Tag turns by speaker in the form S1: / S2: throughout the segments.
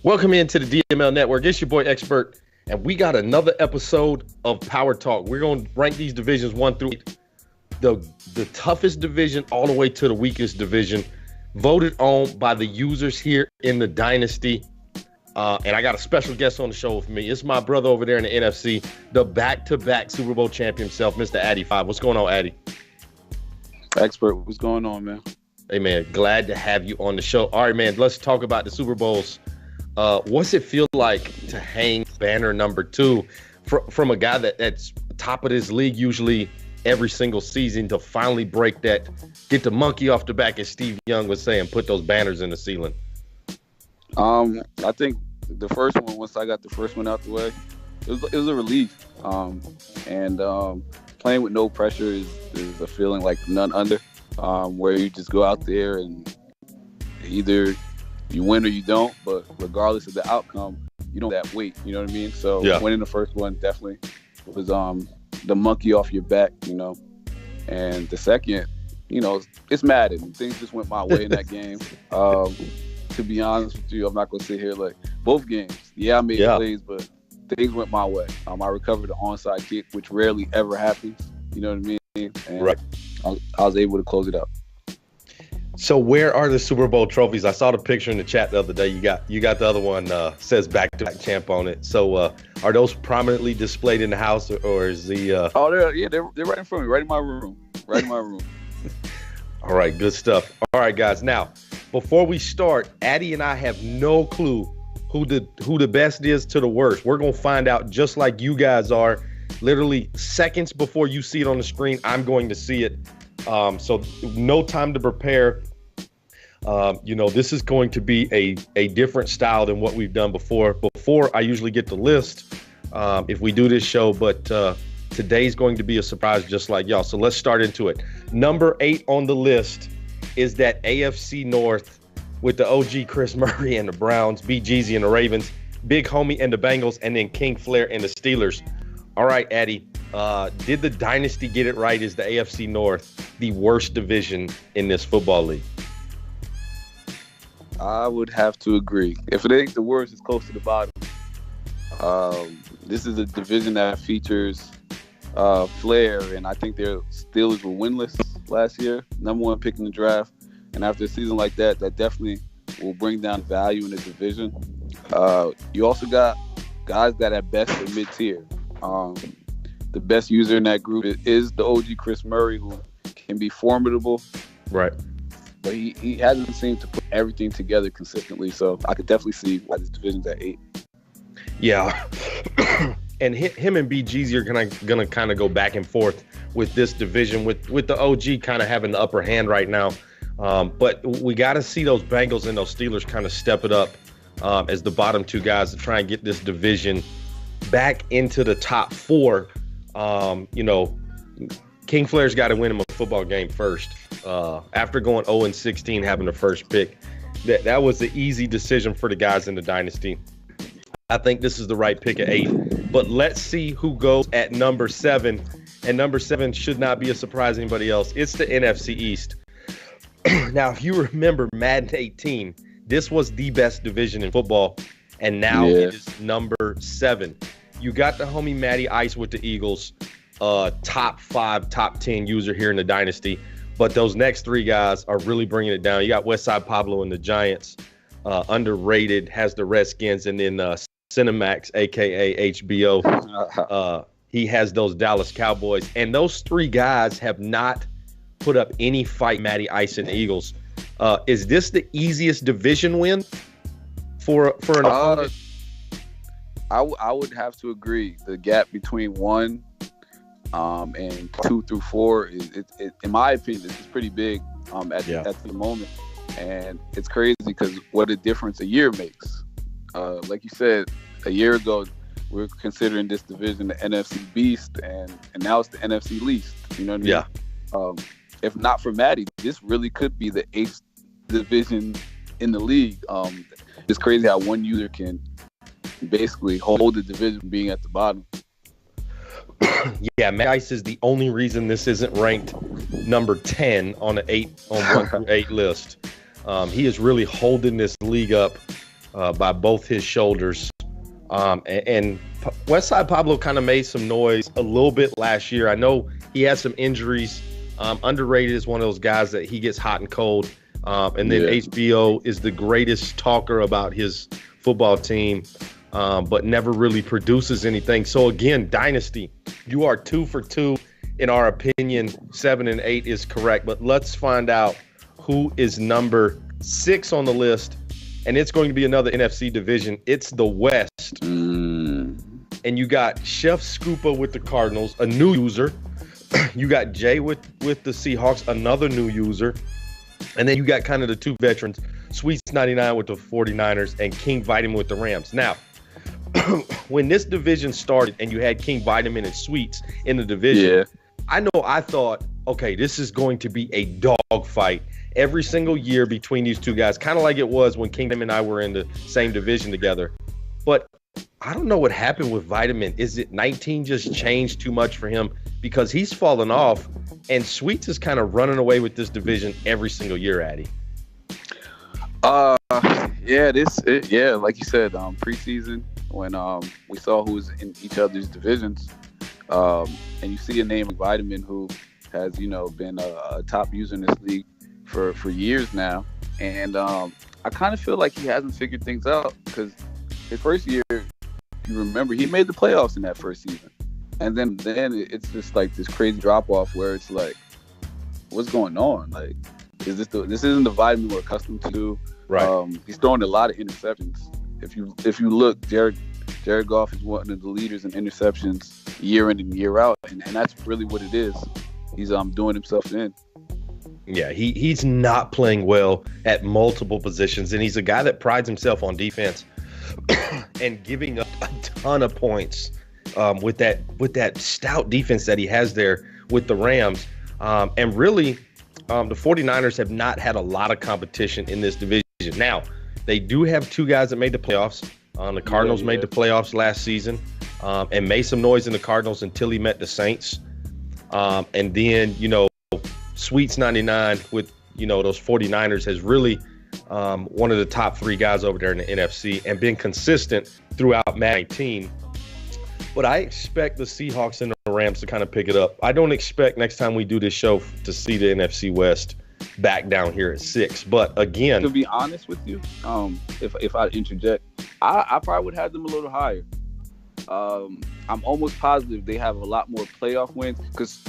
S1: Welcome into the DML Network. It's your boy Expert, and we got another episode of Power Talk. We're going to rank these divisions 1 through 8, the toughest division all the way to the weakest division, voted on by the users here in the Dynasty. And I got a special guest on the show with me. It's my brother over there in the NFC, the back-to-back Super Bowl champion himself, Mr. Addy 5. What's going on, Addy?
S2: Expert, what's going on, man?
S1: Hey, man, glad to have you on the show. All right, man, let's talk about the Super Bowls. What's it feel like to hang banner number 2 from a guy that's top of this league usually every single season to finally break that, get the monkey off the back, as Steve Young was saying, put those banners in the ceiling?
S2: I think the first one, once I got the first one out the way, it was a relief. And playing with no pressure is a feeling like none other, where you just go out there and either you win or you don't, but regardless of the outcome, you don't have that weight, you know what I mean? So winning the first one definitely was the monkey off your back, you know. And the second, you know, it's Madden. Things just went my way in that game. To be honest with you, I'm not going to sit here like both games. Yeah, I made plays, but things went my way. I recovered the onside kick, which rarely ever happens, you know what I mean? And
S1: right.
S2: I was able to close it out.
S1: So where are the Super Bowl trophies? I saw the picture in the chat the other day. You got the other one says back-to-back champ on it. So are those prominently displayed in the house, or is the?
S2: They're right in front of me, right in my room,
S1: All right, good stuff. All right, guys. Now, before we start, Addy and I have no clue who the best is to the worst. We're gonna find out just like you guys are. Literally seconds before you see it on the screen, I'm going to see it. So no time to prepare. This is going to be a different style than what we've done before. Before, I usually get the list if we do this show, but today's going to be a surprise just like y'all. So let's start into it. Number 8 on the list is that AFC North with the OG Chris Murray and the Browns, B. Jeezy and the Ravens, Big Homie and the Bengals, and then King Flair and the Steelers. All right, Addy, did the Dynasty get it right? Is the AFC North the worst division in this football league?
S2: I would have to agree. If it ain't the worst, it's close to the bottom. This is a division that features Flair, and I think their Steelers were winless last year, number 1 pick in the draft. And after a season like that, that definitely will bring down value in the division. You also got guys that at best are mid-tier. The best user in that group is the OG Chris Murray, who can be formidable.
S1: Right.
S2: But he hasn't seemed to put everything together consistently. So I could definitely see why this division's at 8. Yeah.
S1: And him and B. Jeezy are gonna kind of go back and forth with this division, with the OG kind of having the upper hand right now. But we got to see those Bengals and those Steelers kind of step it up as the bottom 2 guys to try and get this division back into the top 4. King Flair's got to win him a football game first. After going 0-16, having the first pick, that was the easy decision for the guys in the Dynasty. I think this is the right pick at 8. But let's see who goes at number 7. And number 7 should not be a surprise to anybody else. It's the NFC East. Now, if you remember Madden 18, this was the best division in football. And now it is number 7. You got the homie Matty Ice with the Eagles, top 5, top 10 user here in the Dynasty. But those next 3 guys are really bringing it down. You got Westside Pablo and the Giants, underrated, has the Redskins, and then Cinemax, a.k.a. HBO. He has those Dallas Cowboys. And those 3 guys have not put up any fight, Matty Ice and the Eagles. Is this the easiest division win for an opponent?
S2: I would have to agree. The gap between 1 and 2 through 4 is, in my opinion, it's pretty big at the moment, and it's crazy because what a difference a year makes. Like you said, a year ago we were considering this division the NFC Beast, and now it's the NFC Least. You know what I mean? Yeah. If not for Matty, this really could be the 8th division in the league. It's crazy how one user can basically hold the division being at the bottom.
S1: Yeah, Matt Ice is the only reason this isn't ranked number 10 on the 1 through 8 list. He is really holding this league up by both his shoulders. And Westside Pablo kind of made some noise a little bit last year. I know he had some injuries. Underrated is one of those guys that he gets hot and cold. And then HBO is the greatest talker about his football team, but never really produces anything. So again, Dynasty, you are 2 for 2 in our opinion. 7 and 8 is correct, but let's find out who is number 6 on the list. And it's going to be another NFC division. It's the West. And you got Chef Scoopa with the Cardinals, a new user. You got Jay with the Seahawks, another new user. And then you got kind of the two veterans, Sweets 99 with the 49ers and King Vitamin with the Rams. Now, when this division started and you had King Vitamin and Sweets in the division, I thought, okay, this is going to be a dog fight every single year between these two guys, kind of like it was when King and I were in the same division together. But I don't know what happened with Vitamin. Is it 19 just changed too much for him? Because he's fallen off, and Sweets is kind of running away with this division every single year, Addy.
S2: Like you said, preseason when we saw who was in each other's divisions, and you see a name like Vitamin who has been a top user in this league for years now, and I kind of feel like he hasn't figured things out because his first year, you remember, he made the playoffs in that first season. And then it's just like this crazy drop off where it's like, what's going on? Like, this isn't the Vitamin we're accustomed to.
S1: Right.
S2: He's throwing a lot of interceptions. If you look, Jared Goff is one of the leaders in interceptions year in and year out, and that's really what it is. He's doing himself in.
S1: Yeah, he's not playing well at multiple positions, and he's a guy that prides himself on defense and giving up a ton of points. With that stout defense that he has there with the Rams. And really, the 49ers have not had a lot of competition in this division. Now, they do have two guys that made the playoffs. The Cardinals made the playoffs last season and made some noise in the Cardinals until he met the Saints. And then, Sweets 99 with, those 49ers has really one of the top 3 guys over there in the NFC and been consistent throughout Madden 19. But I expect the Seahawks and the Rams to kind of pick it up. I don't expect next time we do this show to see the NFC West back down here at 6. But again,
S2: to be honest with you, if I interject, I probably would have them a little higher. I'm almost positive they have a lot more playoff wins because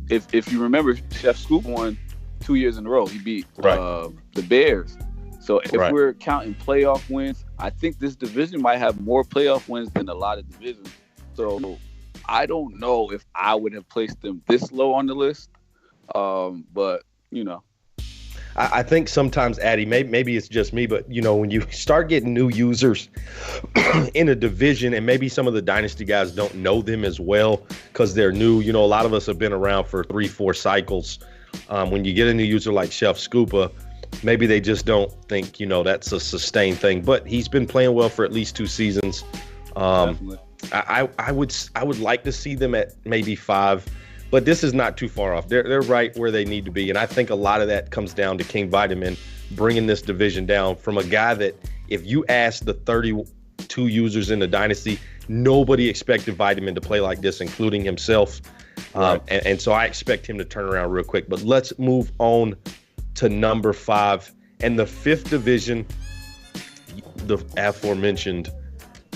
S2: if you remember, Chef Scoop won 2 years in a row. He beat the Bears. So if we're counting playoff wins, I think this division might have more playoff wins than a lot of divisions. So I don't know if I would have placed them this low on the list. But,
S1: I think sometimes, Addy, maybe it's just me, but, when you start getting new users in a division and maybe some of the Dynasty guys don't know them as well because they're new. A lot of us have been around for 3-4 cycles. When you get a new user like Chef Scoopa, maybe they just don't think, that's a sustained thing. But he's been playing well for at least 2 seasons. I would like to see them at maybe 5, but this is not too far off. They're right where they need to be, and I think a lot of that comes down to King Vitamin bringing this division down from a guy that, if you ask the 32 users in the Dynasty, nobody expected Vitamin to play like this, including himself. And so I expect him to turn around real quick. But let's move on to number 5 and the 5th division, the aforementioned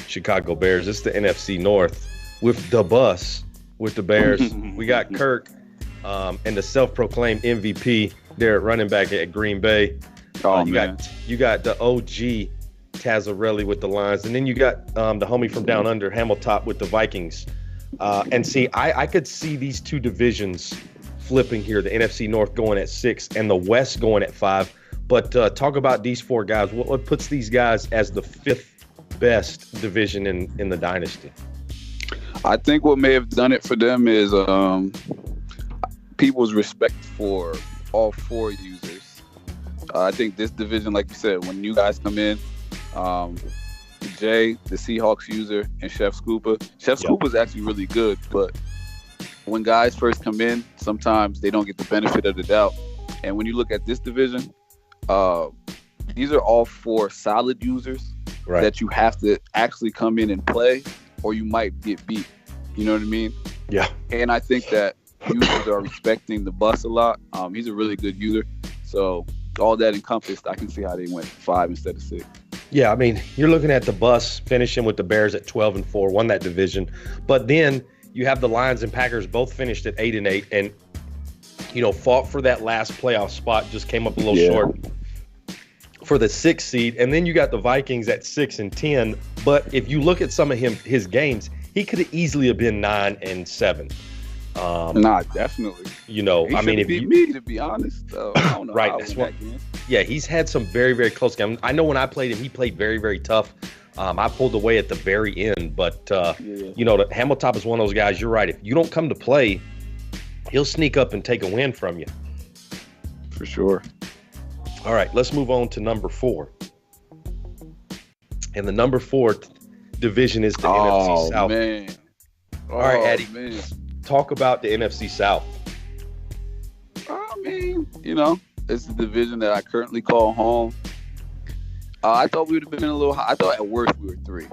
S1: Chicago Bears. It's the NFC North with the bus with the Bears. We got Kirk and the self-proclaimed MVP there at running back at Green Bay. You got the OG Tazzarelli with the Lions, and then you got the homie from down under, Hamiltop with the Vikings. And see, I could see these two divisions flipping here, the NFC North going at 6 and the West going at 5. But talk about these 4 guys. What puts these guys as the 5th best division in the Dynasty?
S2: I think what may have done it for them is people's respect for all 4 users. I think this division, like you said, when new guys come in, Jay, the Seahawks user, and Chef Scoopa. Chef Scoopa's actually really good, but when guys first come in, sometimes they don't get the benefit of the doubt. And when you look at this division, these are all four solid users that you have to actually come in and play, or you might get beat. You know what I mean?
S1: Yeah.
S2: And I think that users are respecting the bus a lot. He's a really good user. So all that encompassed, I can see how they went 5 instead of 6.
S1: Yeah, I mean, you're looking at the bus finishing with the Bears at 12-4, won that division. But then you have the Lions and Packers both finished at 8-8 and, fought for that last playoff spot, just came up a little short for the 6th seed. And then you got the Vikings at 6-10. But if you look at some of his games, he could have easily have been 9-7.
S2: Definitely.
S1: He if
S2: beat me, to be honest, I don't know.
S1: Right. That's what. Yeah, he's had some very, very close games. I know when I played him, he played very, very tough. I pulled away at the very end, but Hamilton is one of those guys. You're right. If you don't come to play, he'll sneak up and take a win from you.
S2: For sure.
S1: All right, let's move on to number 4. And the number 4 division is the NFC South.
S2: Man.
S1: All right, Eddie.
S2: Man.
S1: Talk about the NFC South.
S2: I mean, it's the division that I currently call home. I thought we would have been a little high. I thought at worst we were 3.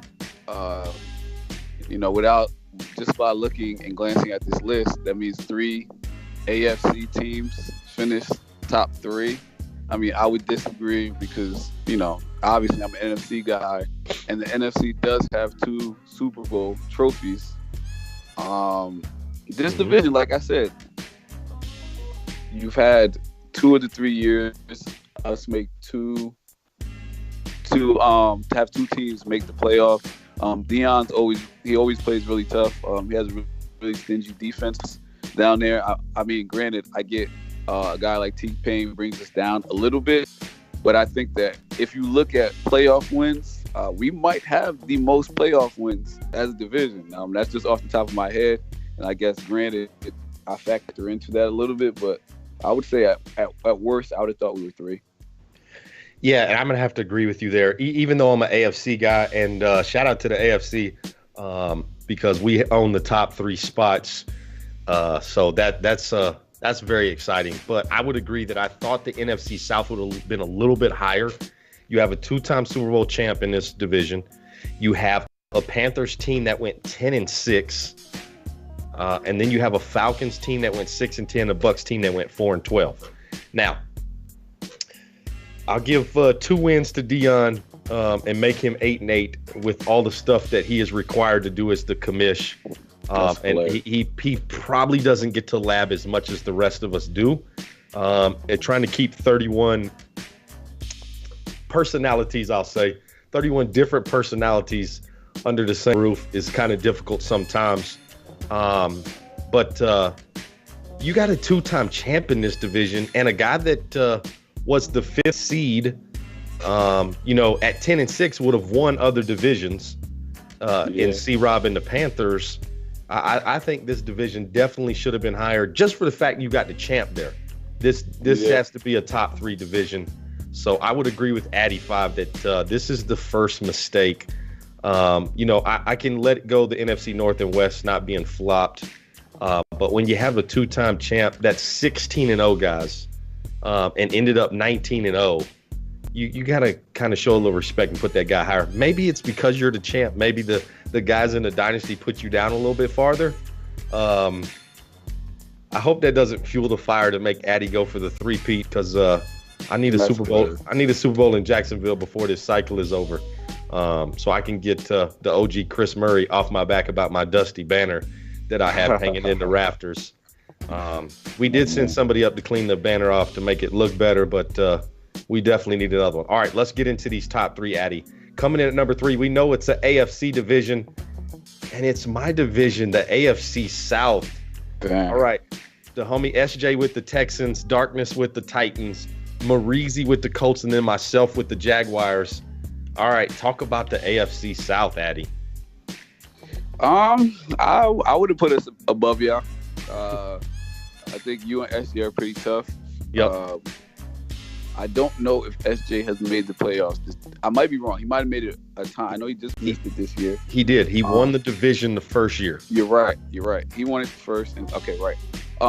S2: Without just by looking and glancing at this list, that means 3 AFC teams finished top 3. I mean, I would disagree because, obviously I'm an NFC guy, and the NFC does have 2 Super Bowl trophies. This division, like I said, you've had 2 of the 3 years us make to have 2 teams make the playoff. Deion's always plays really tough. He has a really stingy defense down there. I mean, granted, I get a guy like T-Pain brings us down a little bit, but I think that if you look at playoff wins, we might have the most playoff wins as a division. That's just off the top of my head. And I guess, granted, I factor into that a little bit, but I would say at worst, I would have thought we were 3.
S1: Yeah, and I'm going to have to agree with you there, even though I'm an AFC guy. And shout out to the AFC because we own the top 3 spots. So that's very exciting. But I would agree that I thought the NFC South would have been a little bit higher. You have a 2-time Super Bowl champ in this division. You have a Panthers team that went 10-6. And then you have a Falcons team that went 6-10, a Bucks team that went 4-12. Now, I'll give 2 wins to Deion and make him 8-8 with all the stuff that he is required to do as the commish. And he probably doesn't get to lab as much as the rest of us do. And trying to keep 31 personalities, I'll say, 31 different personalities under the same roof is kind of difficult sometimes. But you got a 2-time champ in this division and a guy that was the 5th seed, at 10-6 would have won other divisions in C-Rob and the Panthers. I think this division definitely should have been higher just for the fact you got the champ there. This has to be a top 3 division. So I would agree with Addy 5 that this is the first mistake. I can let go the NFC North and West not being flopped. But when you have a 2-time champ that's 16-0 guys and ended up 19-0, you got to kind of show a little respect and put that guy higher. Maybe it's because you're the champ. Maybe the guys in the dynasty put you down a little bit farther. I hope that doesn't fuel the fire to make Addy go for the 3-peat because I need a Super Bowl. I need a Super Bowl in Jacksonville before this cycle is over. So I can get the OG Chris Murray off my back about my dusty banner that I have hanging in the rafters. We did send somebody up to clean the banner off to make it look better, but we definitely need another one. All right, let's get into these top 3, Addy. Coming in at number 3, we know it's the AFC division, and it's my division, the AFC South.
S2: Damn.
S1: All right, the homie SJ with the Texans, Darkness with the Titans, Marizi with the Colts, and then myself with the Jaguars. All right, talk about the AFC South, Addy.
S2: I would have put us above y'all. I think you and SJ are pretty tough.
S1: Yep.
S2: I don't know if SJ has made the playoffs. I might be wrong. He might have made it a time. I know he just missed it this year.
S1: He did. He won the division the first year.
S2: You're right. He won it first. And okay, right.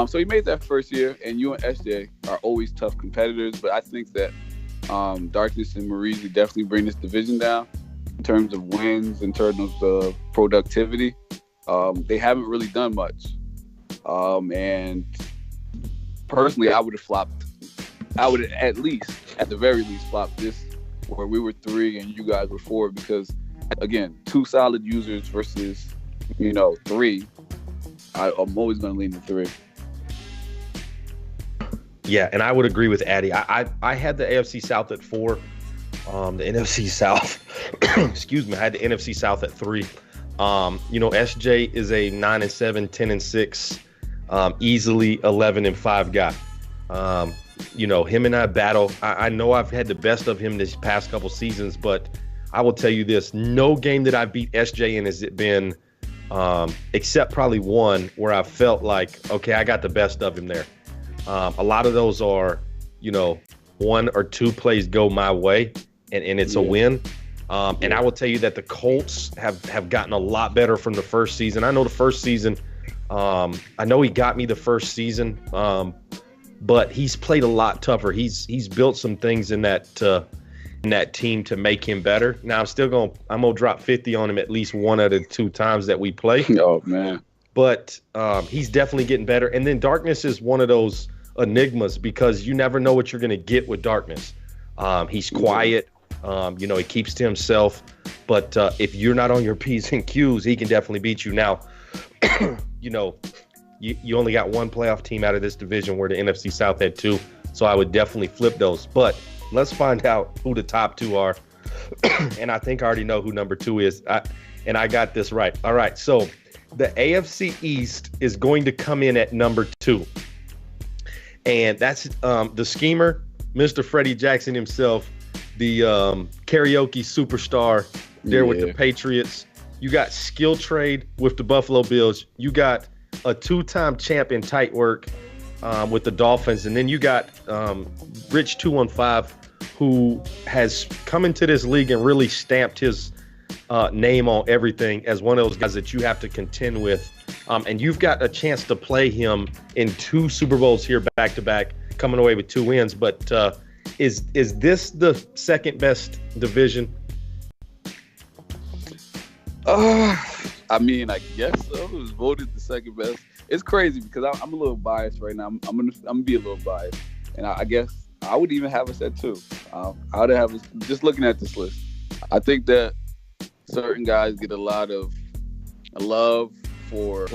S2: So he made that first year, and you and SJ are always tough competitors. But I think that Darkness and Maurice definitely bring this division down in terms of wins, in terms of productivity. They haven't really done much. And personally, I would have flopped. I would at the very least, flopped this where we were 3 and you guys were 4, because again, 2 solid users versus 3. I'm always going to lean to 3.
S1: Yeah, and I would agree with Addy. I had the AFC South at 4. The NFC South, excuse me, I had the NFC South at 3. SJ is a 9-7, 10-6, easily 11-5 guy. Him and I battle. I know I've had the best of him this past couple seasons, but I will tell you this: no game that I beat SJ in has it been, except probably one where I felt like, okay, I got the best of him there. A lot of those are, 1 or 2 plays go my way, and it's a win. And I will tell you that the Colts have gotten a lot better from the first season. I know the first season, I know he got me the first season, but he's played a lot tougher. He's built some things in that team to make him better. Now I'm gonna drop 50 on him at least 1 out of 2 times that we play.
S2: Oh man!
S1: But he's definitely getting better. And then Darkness is one of those enigmas because you never know what you're gonna get with Darkness. He's quiet. He keeps to himself. But if you're not on your P's and Q's, he can definitely beat you. Now, you only got 1 playoff team out of this division where the NFC South had 2. So I would definitely flip those. But let's find out who the top 2 are. And I think I already know who number 2 is. I got this right. All right. So the AFC East is going to come in at number 2. And that's the schemer, Mr. Freddie Jackson himself, the karaoke superstar there with the Patriots. You got skill trade with the Buffalo Bills. You got a 2-time champ in tight work with the Dolphins. And then you got Rich 215, who has come into this league and really stamped his name on everything as one of those guys that you have to contend with. And you've got a chance to play him in 2 Super Bowls here back-to-back, coming away with 2 wins. But is this the second best division?
S2: I guess so. It was voted the second best. It's crazy because I'm a little biased right now. I'm gonna be a little biased, and I guess I would even have us at 2. I would have us, just looking at this list. I think that certain guys get a lot of love for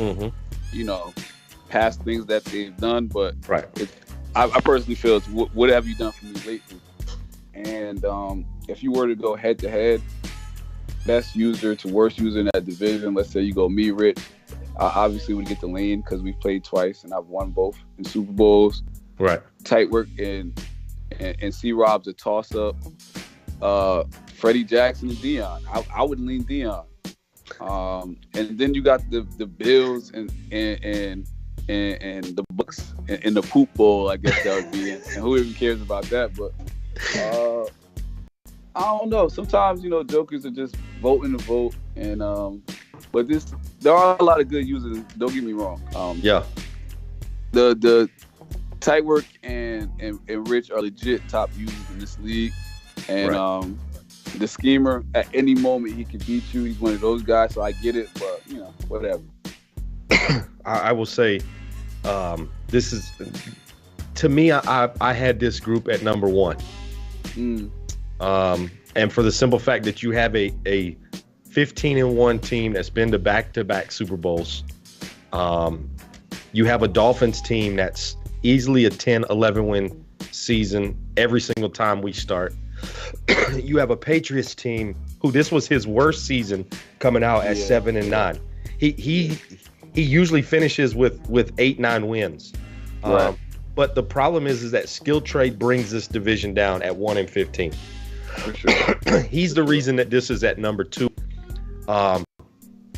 S2: past things that they've done, but
S1: right.
S2: I personally feel it's what have you done for me lately? And if you were to go head to head, best user to worst user in that division, let's say you go me, Rich, I obviously would get the lean because we've played twice and I've won both in Super Bowls.
S1: Right.
S2: Tight work and C-Rob's a toss up. Freddie Jackson and Dion. I would lean Dion. And then you got the Bills and the Bucks in the poop bowl, I guess that would be. And who even cares about that? But I don't know. Sometimes jokers are just voting to vote, and but there are a lot of good users. Don't get me wrong. The tight work and Rich are legit top users in this league, and the schemer at any moment he can beat you. He's one of those guys, so I get it. But whatever.
S1: I will say, this is, to me, I had this group at number 1. And for the simple fact that you have a 15-1 team that's been to back-to-back Super Bowls. You have a Dolphins team that's easily a 10-11 win season every single time we start. You have a Patriots team who this was his worst season coming out at 7-9. He usually finishes with 8-9 wins.
S2: Right.
S1: But the problem is that skill trade brings this division down at 1-15.
S2: For sure.
S1: He's the reason that this is at number 2. And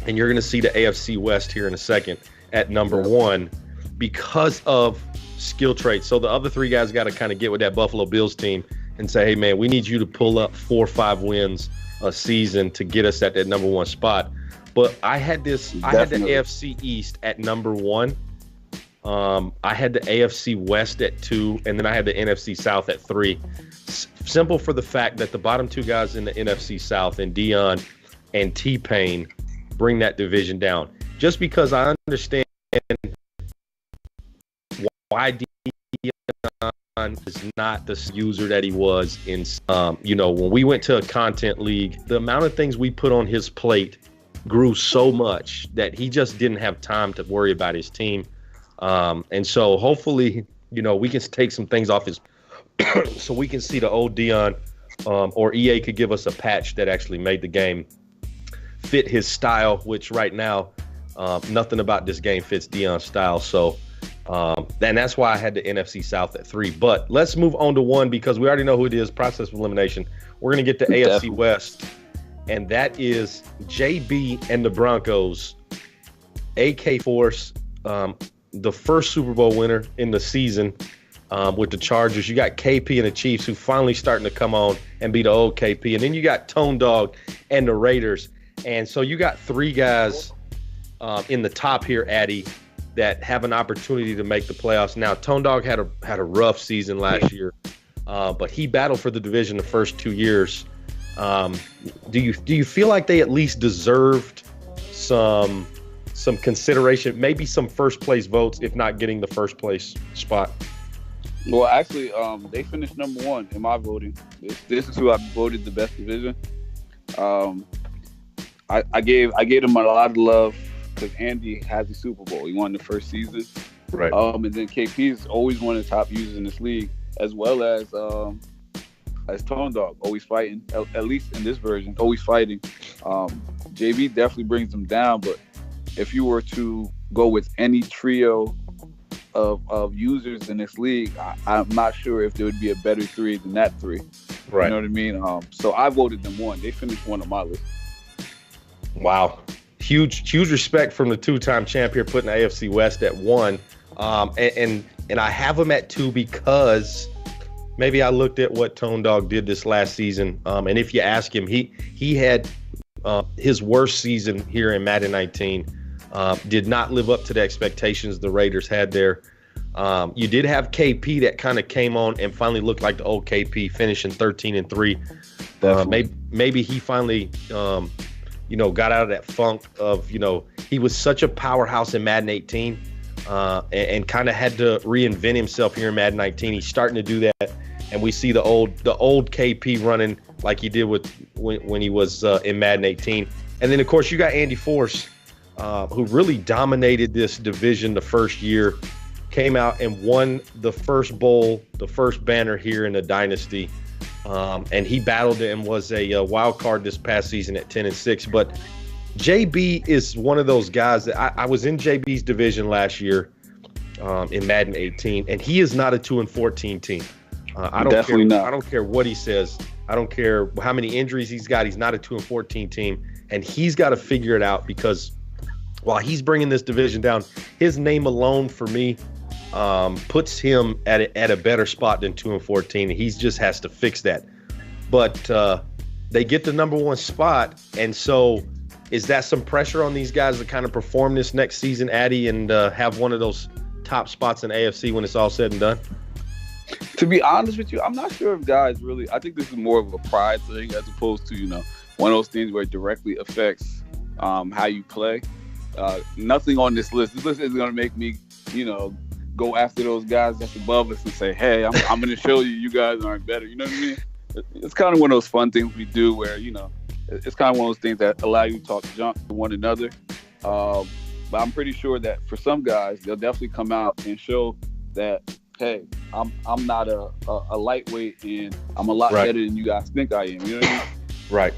S1: you're going to see the AFC West here in a second at number 1 because of skill trade. So the other 3 guys got to kind of get with that Buffalo Bills team and say, hey, man, we need you to pull up 4 or 5 wins a season to get us at that number 1 spot. But I had the AFC East at number 1. I had the AFC West at 2, and then I had the NFC South at 3. Simple for the fact that the bottom 2 guys in the NFC South, and Dion and T-Pain, bring that division down. Just because I understand why Dion is not the user that he was in, when we went to a content league, the amount of things we put on his plate grew so much that he just didn't have time to worry about his team. And so hopefully, we can take some things off his so we can see the old Dion, or EA could give us a patch that actually made the game fit his style, which right now, nothing about this game fits Dion's style. So, and that's why I had the NFC South at 3. But let's move on to 1, because we already know who it is, process of elimination. We're going to get to AFC West, and that is JB and the Broncos, AK Force, the first Super Bowl winner in the season, with the Chargers. You got KP and the Chiefs, who finally starting to come on and be the old KP. And then you got Tone Dog and the Raiders. And so you got 3 guys in the top here, Addy, that have an opportunity to make the playoffs. Now, Tone Dog had a rough season last year, but he battled for the division the first 2 years. Do you feel like they at least deserved some consideration, maybe some first place votes, if not getting the first place spot?
S2: Well, actually, they finished number 1 in my voting. This is who I voted the best division. I gave them a lot of love because Andy has the Super Bowl. He won the first season,
S1: right?
S2: And then KP is always one of the top users in this league, as well as Tone Dog, always fighting. At least in this version, always fighting. JB definitely brings them down, but if you were to go with any trio of users in this league, I'm not sure if there would be a better 3 than that 3.
S1: Right.
S2: You know what I mean? So I voted them 1. They finished 1 on my list.
S1: Wow. Huge respect from the 2-time champion, putting the AFC West at 1. And I have him at 2 because maybe I looked at what Tone Dog did this last season. And if you ask him, he had his worst season here in Madden 19. Did not live up to the expectations the Raiders had there. You did have KP that kind of came on and finally looked like the old KP, finishing 13-3. Maybe he finally, got out of that funk of, he was such a powerhouse in Madden 18 and kind of had to reinvent himself here in Madden 19. He's starting to do that, and we see the old KP running like he did when he was in Madden 18. And then, of course, you got Andy Force, who really dominated this division the first year, came out and won the first bowl, the first banner here in the Dynasty. And he battled and was a wild card this past season at 10-6. But JB is one of those guys that I was in JB's division last year in Madden 18, and he is not a 2-14 team. I don't care what he says. I don't care how many injuries he's got. He's not a 2-14 team, and he's got to figure it out, because while he's bringing this division down, his name alone for me puts him at a better spot than 2-14. And he just has to fix that. But they get the number 1 spot, and so is that some pressure on these guys to kind of perform this next season, Addy, and have one of those top spots in AFC when it's all said and done?
S2: To be honest with you, I'm not sure if guys really. I think this is more of a pride thing as opposed to one of those things where it directly affects how you play. Nothing on this list. This list isn't going to make me, go after those guys that's above us and say, hey, I'm going to show you guys aren't better. You know what I mean? It's kind of one of those fun things we do where, it's kind of one of those things that allow you to talk junk to one another. But I'm pretty sure that for some guys, they'll definitely come out and show that, hey, I'm not a lightweight, and I'm a lot better than you guys think I am. You know what I mean?
S1: Right.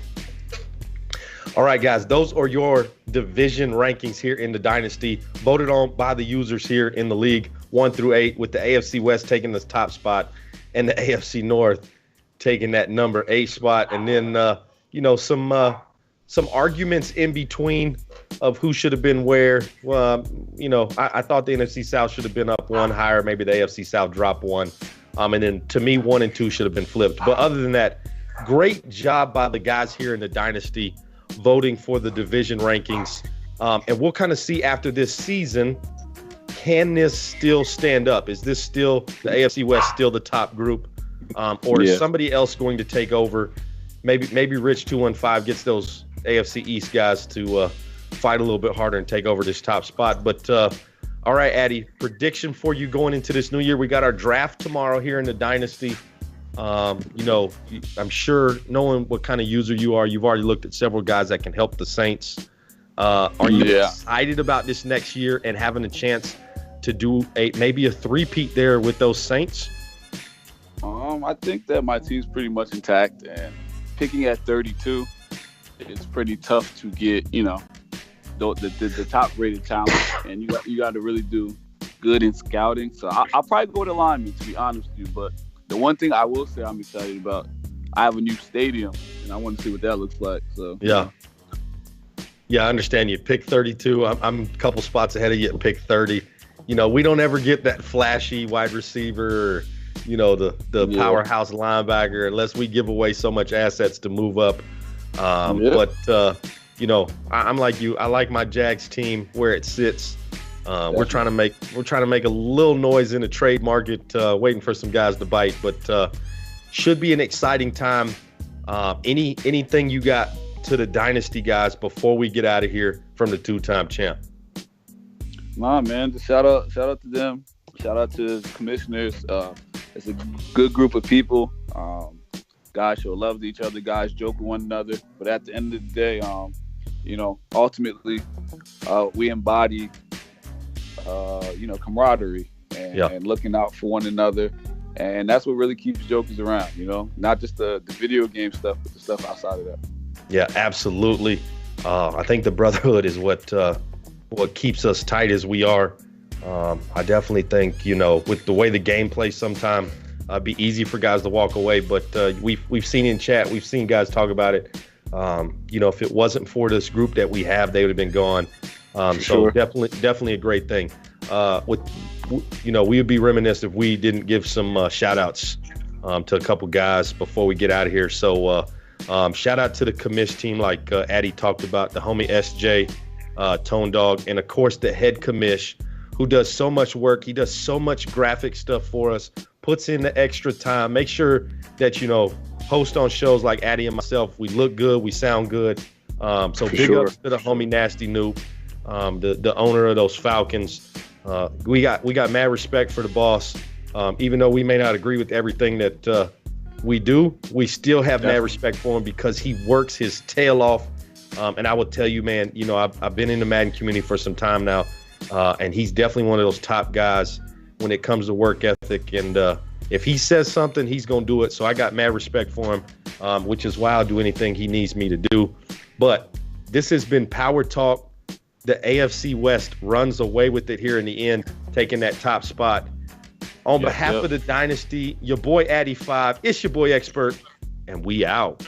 S1: All right, guys, those are your division rankings here in the Dynasty, voted on by the users here in the league, 1 through 8, with the AFC West taking the top spot and the AFC North taking that number 8 spot. And then, some arguments in between of who should have been where. I thought the NFC South should have been up 1 higher. Maybe the AFC South dropped 1. And then to me, 1 and 2 should have been flipped. But other than that, great job by the guys here in the Dynasty voting for the division rankings. And we'll kind of see after this season, can this still stand up? Is this still the AFC West still the top group, or is somebody else going to take over? Maybe Rich 215 gets those AFC East guys to fight a little bit harder and take over this top spot. But all right, Addy, prediction for you going into this new year. We got our draft tomorrow here in the Dynasty. I'm sure knowing what kind of user you are, you've already looked at several guys that can help the Saints. Are you excited about this next year and having a chance to do maybe a three-peat there with those Saints?
S2: I think that my team's pretty much intact, and picking at 32, it's pretty tough to get, the top-rated talent, and you got to really do good in scouting. So I'll probably go to lineman, to be honest with you. But the one thing I will say I'm excited about, I have a new stadium, and I want to see what that looks like. So
S1: yeah, I understand you pick 32. I'm a couple spots ahead of you and pick 30. We don't ever get that flashy wide receiver, or, the powerhouse linebacker unless we give away so much assets to move up. But I'm like you. I like my Jags team where it sits. We're trying to make a little noise in the trade market, waiting for some guys to bite. But should be an exciting time. Anything you got to the Dynasty guys before we get out of here from the two-time champ?
S2: Nah, man. Just shout out to them. Shout out to the commissioners. It's a good group of people. Guys show love to each other. Guys joke with one another. But at the end of the day, ultimately, we embody, camaraderie and looking out for one another. And that's what really keeps jokers around, not just the video game stuff, but the stuff outside of that.
S1: Yeah, absolutely. I think the brotherhood is what keeps us tight as we are. I definitely think, with the way the game plays sometimes, be easy for guys to walk away. But we've seen in chat, we've seen guys talk about it. If it wasn't for this group that we have, they would have been gone. So definitely a great thing. We would be remiss if we didn't give some shout outs to a couple guys before we get out of here. So shout out to the commish team, like Addy talked about, the homie SJ, Tone Dog, and of course the head commish, who does so much work. He does so much graphic stuff for us, puts in the extra time, make sure that, host on shows like Addy and myself, we look good, we sound good. So big ups to the homie Nasty Noob, the owner of those Falcons. We got mad respect for the boss. Even though we may not agree with everything that we do, we still have mad respect for him because he works his tail off. And I will tell you, man, I've been in the Madden community for some time now, and he's definitely one of those top guys when it comes to work ethic. And if he says something, he's going to do it. So I got mad respect for him, which is why I'll do anything he needs me to do. But this has been Power Talk. The AFC West runs away with it here in the end, taking that top spot. On behalf of the Dynasty, your boy Addy 5, it's your boy Expert, and we out.